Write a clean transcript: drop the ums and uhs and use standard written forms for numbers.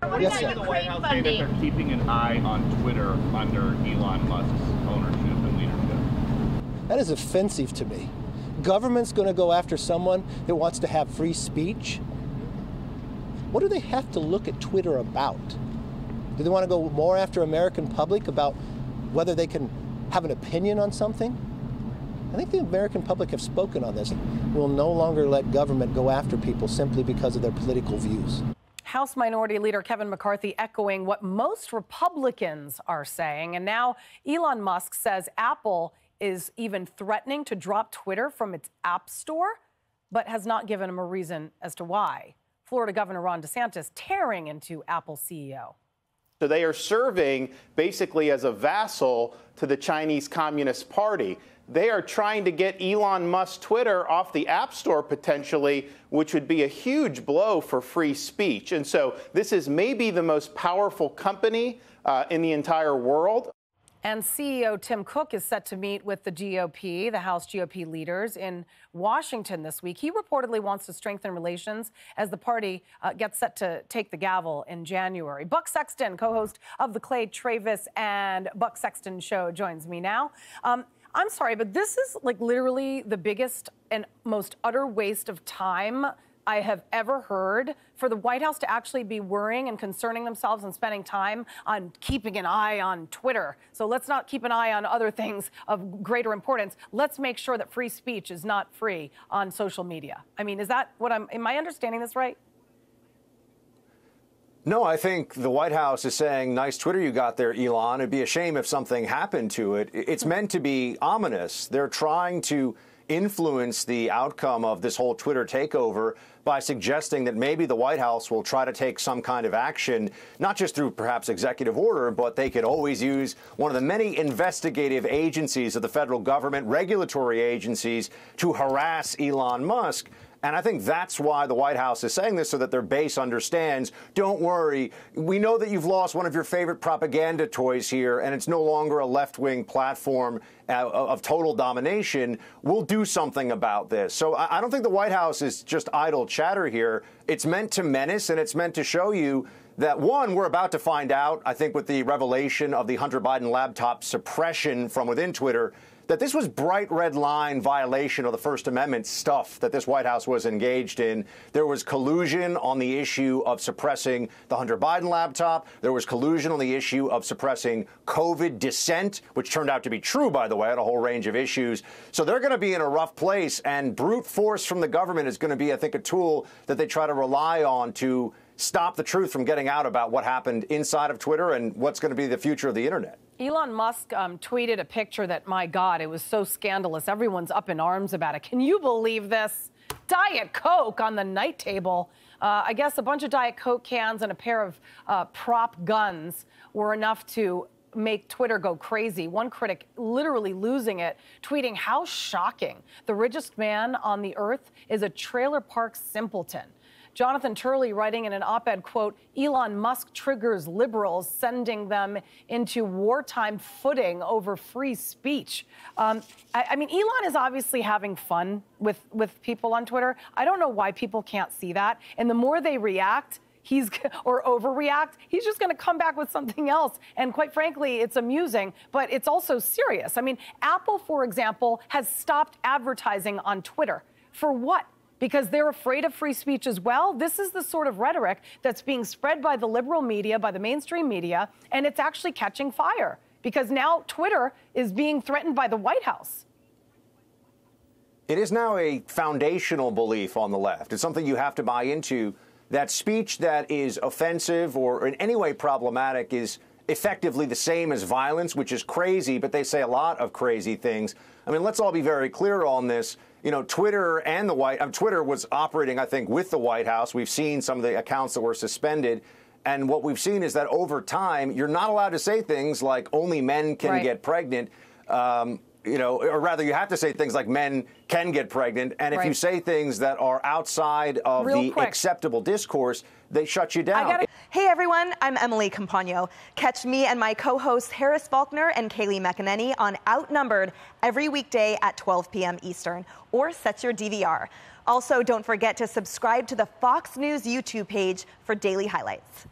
Yes, sir. The White House say that they're keeping an eye on Twitter under Elon Musk's ownership and leadership. That is offensive to me. Government's going to go after someone that wants to have free speech? What do they have to look at Twitter about? Do they want to go more after American public about whether they can have an opinion on something? I think the American public have spoken on this. We'll no longer let government go after people simply because of their political views. House Minority Leader Kevin McCarthy echoing what most Republicans are saying. And now Elon Musk says Apple is even threatening to drop Twitter from its app store, but has not given him a reason as to why. Florida Governor Ron DeSantis tearing into Apple CEO. So they are serving basically as a vassal to the Chinese Communist Party. They are trying to get Elon Musk's Twitter off the App Store potentially, which would be a huge blow for free speech. And so this is maybe the most powerful company in the entire world. And CEO Tim Cook is set to meet with the GOP, the House GOP leaders, in Washington this week. He reportedly wants to strengthen relations as the party gets set to take the gavel in January. Buck Sexton, co-host of the Clay Travis and Buck Sexton Show, joins me now. I'm sorry, but this is like literally the biggest and most utter waste of time I have ever heard for the White House to actually be worrying and concerning themselves and spending time on keeping an eye on Twitter. So let's not keep an eye on other things of greater importance. Let's make sure that free speech is not free on social media. I mean, is that what am I understanding this right? No, I think the White House is saying, nice Twitter you got there, Elon. It'd be a shame if something happened to it. It's meant to be ominous. They're trying to influence the outcome of this whole Twitter takeover by suggesting that maybe the White House will try to take some kind of action, not just through perhaps executive order, but they could always use one of the many investigative agencies of the federal government, regulatory agencies, to harass Elon Musk. And I think that's why the White House is saying this, so that their base understands, don't worry, we know that you've lost one of your favorite propaganda toys here, and it's no longer a left-wing platform of total domination. We'll do something about this. So I don't think the White House is just idle chatter here. It's meant to menace, and it's meant to show you that, one, we're about to find out, I think with the revelation of the Hunter Biden laptop suppression from within Twitter, that this was bright red line violation of the First Amendment stuff that this White House was engaged in. There was collusion on the issue of suppressing the Hunter Biden laptop. There was collusion on the issue of suppressing COVID dissent, which turned out to be true, by the way, on a whole range of issues. So they're going to be in a rough place, and brute force from the government is going to be, I think, a tool that they try to rely on to stop the truth from getting out about what happened inside of Twitter and what's going to be the future of the internet. Elon Musk tweeted a picture that, my God, it was so scandalous. Everyone's up in arms about it. Can you believe this? Diet Coke on the night table. I guess a bunch of Diet Coke cans and a pair of prop guns were enough to make Twitter go crazy. One critic literally losing it, tweeting, how shocking. The richest man on the earth is a trailer park simpleton. Jonathan Turley writing in an op-ed, quote, Elon Musk triggers liberals, sending them into wartime footing over free speech. I mean, Elon is obviously having fun with people on Twitter. I don't know why people can't see that. And the more they react, or overreact, he's just going to come back with something else. And quite frankly, it's amusing, but it's also serious. I mean, Apple, for example, has stopped advertising on Twitter. For what? Because they're afraid of free speech as well. This is the sort of rhetoric that's being spread by the liberal media, by the mainstream media, and it's actually catching fire because now Twitter is being threatened by the White House. It is now a foundational belief on the left. It's something you have to buy into, that speech that is offensive or in any way problematic is effectively the same as violence, which is crazy, but they say a lot of crazy things. I mean, let's all be very clear on this. You know, Twitter and Twitter was operating, I think, with the White House. We've seen some of the accounts that were suspended. And what we've seen is that over time, you're not allowed to say things like only men can get pregnant. You know, or rather, you have to say things like men can get pregnant. And if you say things that are outside of the acceptable discourse, they shut you down. Hey, everyone, I'm Emily Campagno. Catch me and my co-hosts Harris Faulkner and Kaylee McEnany on Outnumbered every weekday at 12 p.m. Eastern, or set your DVR. Also, don't forget to subscribe to the Fox News YouTube page for daily highlights.